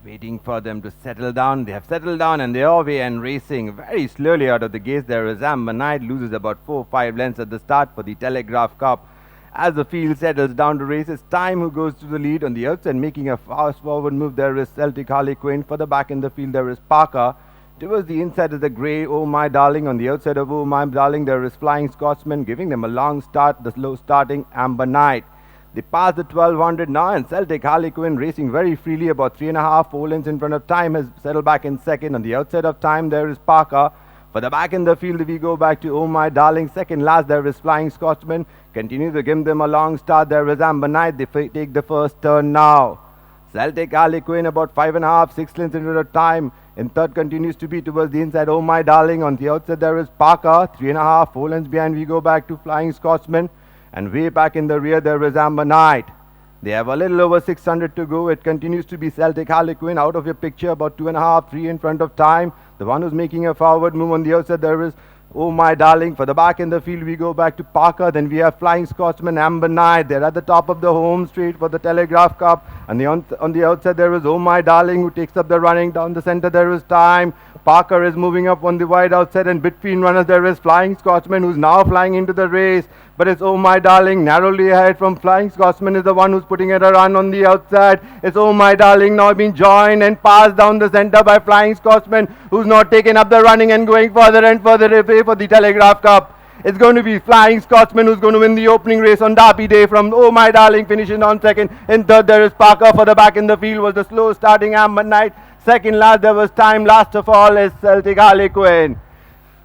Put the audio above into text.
Waiting for them to settle down. They have settled down and they are away and racing very slowly out of the gates. There is Amber Knight, loses about 4-5 lengths at the start for the Telegraph Cup. As the field settles down to race, it's Time who goes to the lead on the outside, making a fast forward move. There is Celtic Harlequin. For the back in the field, there is Parker. Towards the inside is the grey Oh My Darling. On the outside of Oh My Darling, there is Flying Scotsman, giving them a long start. The slow starting Amber Knight. They pass the 1200 now, and Celtic Harlequin racing very freely, about 3.5-4 lengths in front of Time, has settled back in second. On the outside of Time, there is Parker. For the back in the field, we go back to Oh My Darling. Second last, there is Flying Scotsman. Continue to give them a long start. There is Amber Knight. They take the first turn now. Celtic Harlequin about 5.5-6 lengths in front of Time. In third continues to be towards the inside Oh My Darling. On the outside, there is Parker. 3.5-4 lengths behind, we go back to Flying Scotsman. And way back in the rear, there is Amber Knight. They have a little over 600 to go. It continues to be Celtic Harlequin out of your picture, about 2.5-3 in front of Time. The one who's making a forward move. On the outside, there is Oh My Darling. For the back in the field, we go back to Parker. Then we have Flying Scotsman, Amber Knight. They're at the top of the home straight for the Telegraph Cup. And on the outside, there is Oh My Darling, who takes up the running. Down the center, there is Time. Parker is moving up on the wide outside, and between runners, there is Flying Scotsman, who's now flying into the race. But it's Oh My Darling narrowly ahead from Flying Scotsman, is the one who's putting it a run on the outside. It's Oh My Darling now being joined and passed down the center by Flying Scotsman, who's not taken up the running and going further and further away for the Telegraph Cup. It's going to be Flying Scotsman who's going to win the opening race on Derby Day from Oh My Darling, finishing on second. In third, there is Parker. For the back in the field was the slow starting Amber Knight. Second last, there was Time. Last of all is Celtic Harlequin.